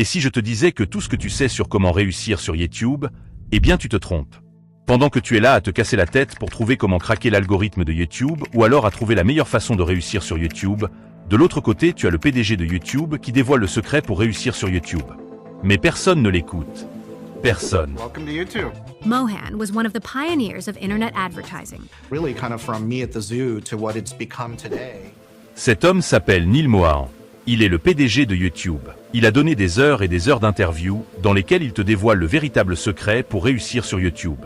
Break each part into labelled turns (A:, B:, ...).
A: Et si je te disais que tout ce que tu sais sur comment réussir sur YouTube, eh bien tu te trompes. Pendant que tu es là à te casser la tête pour trouver comment craquer l'algorithme de YouTube ou alors à trouver la meilleure façon de réussir sur YouTube, de l'autre côté tu as le PDG de YouTube qui dévoile le secret pour réussir sur YouTube. Mais personne ne l'écoute. Personne.
B: Welcome to YouTube.
C: Mohan was one of the pioneers of internet advertising.
B: Really kind of from me at the zoo to what it's become today.
A: Cet homme s'appelle Neil Mohan. Il est le PDG de YouTube. Il a donné des heures et des heures d'interviews dans lesquelles il te dévoile le véritable secret pour réussir sur YouTube.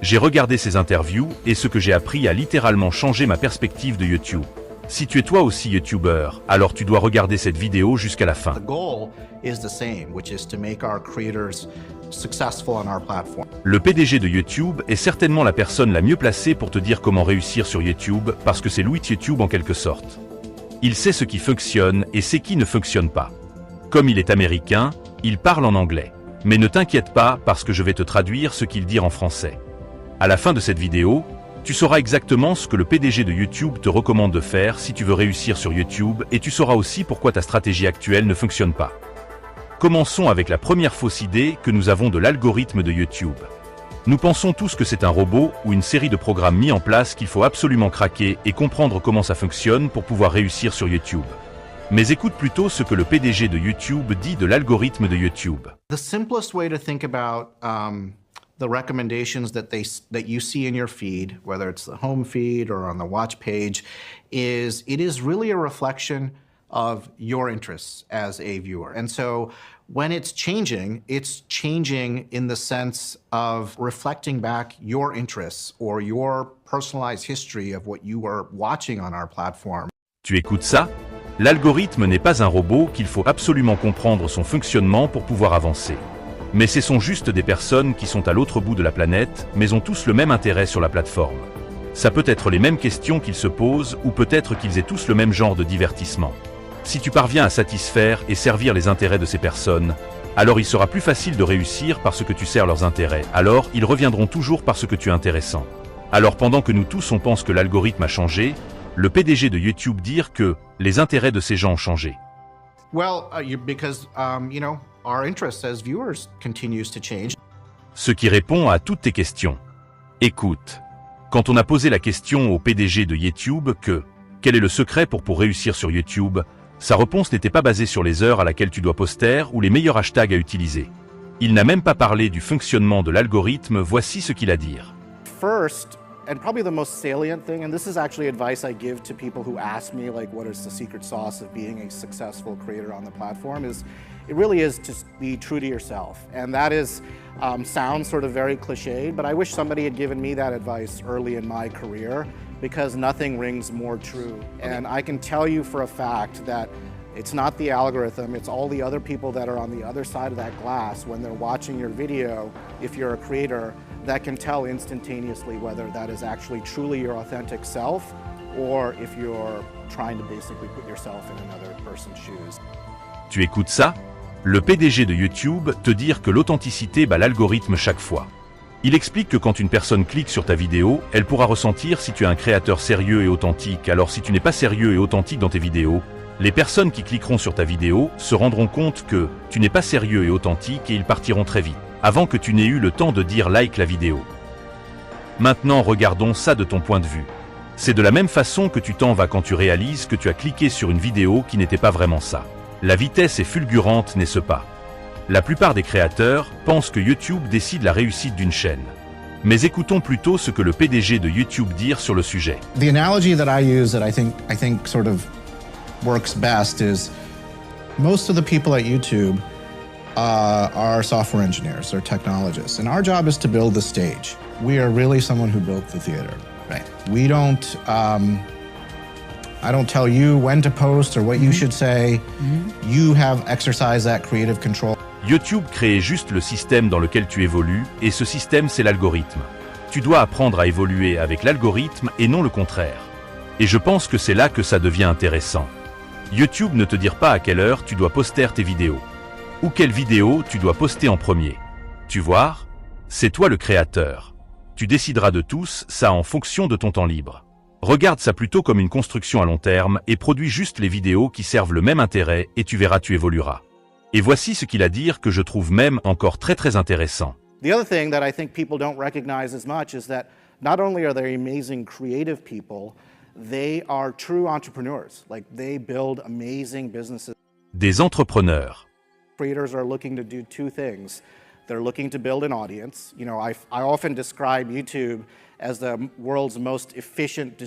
A: J'ai regardé ces interviews et ce que j'ai appris a littéralement changé ma perspective de YouTube. Si tu es toi aussi YouTuber, alors tu dois regarder cette vidéo jusqu'à la fin.
B: The goal is the same, which is to make our creators successful on our platform.
A: Le PDG de YouTube est certainement la personne la mieux placée pour te dire comment réussir sur YouTube parce que c'est Louis de YouTube en quelque sorte. Il sait ce qui fonctionne et ce qui ne fonctionne pas. Comme il est américain, il parle en anglais. Mais ne t'inquiète pas parce que je vais te traduire ce qu'il dit en français. À la fin de cette vidéo, tu sauras exactement ce que le PDG de YouTube te recommande de faire si tu veux réussir sur YouTube et tu sauras aussi pourquoi ta stratégie actuelle ne fonctionne pas. Commençons avec la première fausse idée que nous avons de l'algorithme de YouTube. Nous pensons tous que c'est un robot ou une série de programmes mis en place qu'il faut absolument craquer et comprendre comment ça fonctionne pour pouvoir réussir sur YouTube. Mais écoute plutôt ce que le PDG de YouTube dit de l'algorithme de YouTube.
B: The simplest way to think about the recommendations that you see in your feed, whether it's the home feed or on the watch page, is it is really a reflection of your interests as a viewer. And so when it's changing in the sense of reflecting back your interests or your personalized history of what you are watching on our platform.
A: Tu écoutes ça? L'algorithme n'est pas un robot qu'il faut absolument comprendre son fonctionnement pour pouvoir avancer. Mais ce sont juste des personnes qui sont à l'autre bout de la planète, mais ont tous le même intérêt sur la plateforme. Ça peut être les mêmes questions qu'ils se posent, ou peut-être qu'ils aient tous le même genre de divertissement. Si tu parviens à satisfaire et servir les intérêts de ces personnes, alors il sera plus facile de réussir parce que tu sers leurs intérêts, alors ils reviendront toujours parce que tu es intéressant. Alors pendant que nous tous on pense que l'algorithme a changé, le PDG de YouTube dit que les intérêts de ces gens ont changé.
B: Well, because our interest as viewers continues to change.
A: Ce qui répond à toutes tes questions. Écoute, quand on a posé la question au PDG de YouTube quel est le secret pour réussir sur YouTube, sa réponse n'était pas basée sur les heures à laquelle tu dois poster ou les meilleurs hashtags à utiliser. Il n'a même pas parlé du fonctionnement de l'algorithme, voici ce qu'il a à dire.
D: First, and probably the most salient thing, and this is actually advice I give to people who ask me, like, what is the secret sauce of being a successful creator on the platform, is it really is just be true to yourself. And that is, sounds sort of very cliched, but I wish somebody had given me that advice early in my career because nothing rings more true. And I can tell you for a fact that it's not the algorithm, it's all the other people that are on the other side of that glass when they're watching your video, if you're a creator, that can tell instantaneously whether that is actually truly your authentic self or if you're trying to basically put yourself in another person's shoes.
A: Tu écoutes ça? Le PDG de YouTube te dire que l'authenticité bat l'algorithme chaque fois. Il explique que quand une personne clique sur ta vidéo, elle pourra ressentir si tu es un créateur sérieux et authentique. Alors si tu n'es pas sérieux et authentique dans tes vidéos, les personnes qui cliqueront sur ta vidéo se rendront compte que tu n'es pas sérieux et authentique et ils partiront très vite, avant que tu n'aies eu le temps de dire like la vidéo. Maintenant regardons ça de ton point de vue. C'est de la même façon que tu t'en vas quand tu réalises que tu as cliqué sur une vidéo qui n'était pas vraiment ça. La vitesse est fulgurante, n'est-ce pas? La plupart des créateurs pensent que YouTube décide la réussite d'une chaîne. Mais écoutons plutôt ce que le PDG de YouTube dit sur le sujet.
E: The analogy that I use that I think sort of works best is most of the people at YouTube are software engineers, they're technologists, and our job is to build the stage. We are really someone who built the theater. Right. We don't I don't tell you when to post or what you should say. You have exercised that creative control.
A: YouTube crée juste le système dans lequel tu évolues, et ce système c'est l'algorithme. Tu dois apprendre à évoluer avec l'algorithme et non le contraire. Et je pense que c'est là que ça devient intéressant. YouTube ne te dit pas à quelle heure tu dois poster tes vidéos. Ou quelle vidéo tu dois poster en premier. Tu vois? C'est toi le créateur. Tu décideras de tous ça en fonction de ton temps libre. Regarde ça plutôt comme une construction à long terme et produis juste les vidéos qui servent le même intérêt et tu verras tu évolueras. Et voici ce qu'il a à dire que je trouve même encore très intéressant.
D: The other thing that I think people don't recognize as much is that not only are they amazing creative people, they are true entrepreneurs. Like they build amazing businesses.
A: Des entrepreneurs.
D: Creators are looking to do two things. They're looking to build an audience. You know, I often describe YouTube as the world's most efficient,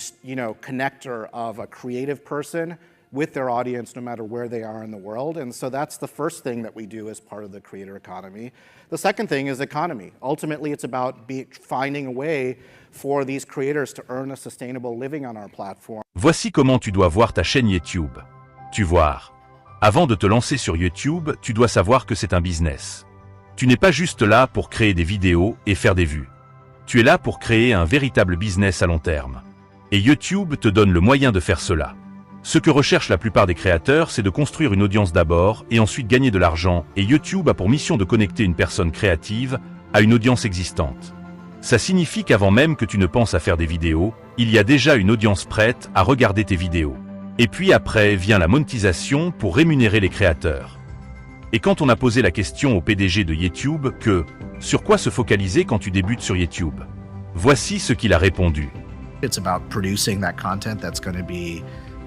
D: connector of a creative person with their audience, no matter where they are in the world. And so that's the first thing that we do as part of the creator economy. The second thing is economy. Ultimately, it's about finding a way for these creators to earn a sustainable living on our platform.
A: Voici comment tu dois voir ta chaîne YouTube. Tu vois. Avant de te lancer sur YouTube, tu dois savoir que c'est un business. Tu n'es pas juste là pour créer des vidéos et faire des vues. Tu es là pour créer un véritable business à long terme. Et YouTube te donne le moyen de faire cela. Ce que recherchent la plupart des créateurs, c'est de construire une audience d'abord et ensuite gagner de l'argent, et YouTube a pour mission de connecter une personne créative à une audience existante. Ça signifie qu'avant même que tu ne penses à faire des vidéos, il y a déjà une audience prête à regarder tes vidéos. Et puis après vient la monétisation pour rémunérer les créateurs. Et quand on a posé la question au PDG de YouTube sur quoi se focaliser quand tu débutes sur YouTube, voici ce qu'il a répondu.
B: It's about producing that content that's going to be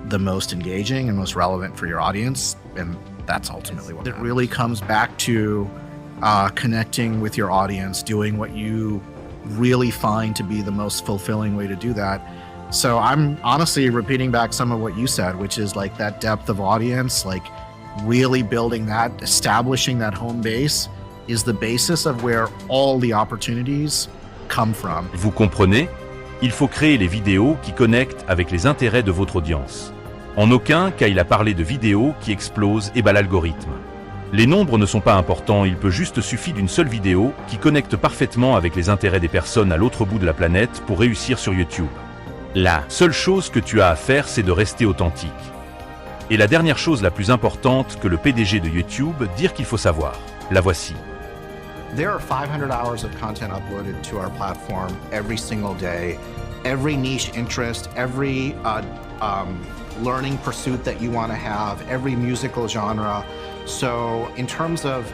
B: the most engaging and most relevant for your audience, and that's ultimately what it really comes back to, connecting with your audience, doing what you really find to be the most fulfilling way to do that. So I'm honestly repeating back some of what you said, which is like that depth of audience, like really building that, establishing that home base is the basis of where all the opportunities come from.
A: Vous comprenez? Il faut créer les vidéos qui connectent avec les intérêts de votre audience. En aucun cas il a parlé de vidéos qui explosent et bat l'algorithme. Les nombres ne sont pas importants, il peut juste suffire d'une seule vidéo qui connecte parfaitement avec les intérêts des personnes à l'autre bout de la planète pour réussir sur YouTube. La seule chose que tu as à faire, c'est de rester authentique. Et la dernière chose la plus importante que le PDG de YouTube dire qu'il faut savoir, la voici.
B: There are 500 hours of content uploaded to our platform every single day. Every niche interest, every learning pursuit that you want to have, every musical genre. So in terms of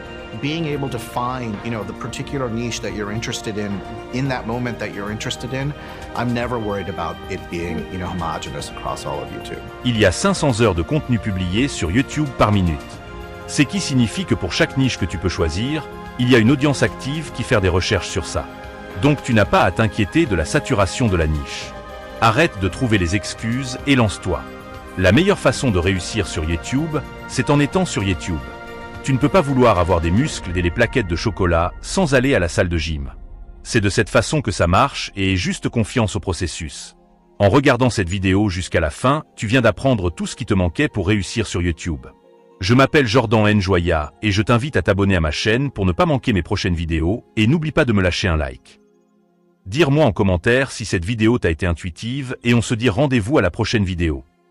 B: being able to find, the particular niche that you're interested in that moment that you're interested in, I'm never worried about it being, homogeneous across all of YouTube.
A: Il y a 500 heures de contenu publié sur YouTube par minute. Ce qui signifie que pour chaque niche que tu peux choisir, il y a une audience active qui fait des recherches sur ça. Donc tu n'as pas à t'inquiéter de la saturation de la niche. Arrête de trouver les excuses et lance-toi. La meilleure façon de réussir sur YouTube, c'est en étant sur YouTube. Tu ne peux pas vouloir avoir des muscles et des plaquettes de chocolat sans aller à la salle de gym. C'est de cette façon que ça marche et aie juste confiance au processus. En regardant cette vidéo jusqu'à la fin, tu viens d'apprendre tout ce qui te manquait pour réussir sur YouTube. Je m'appelle Jordan Njoya et je t'invite à t'abonner à ma chaîne pour ne pas manquer mes prochaines vidéos et n'oublie pas de me lâcher un like. Dire-moi en commentaire si cette vidéo t'a été intuitive et on se dit rendez-vous à la prochaine vidéo.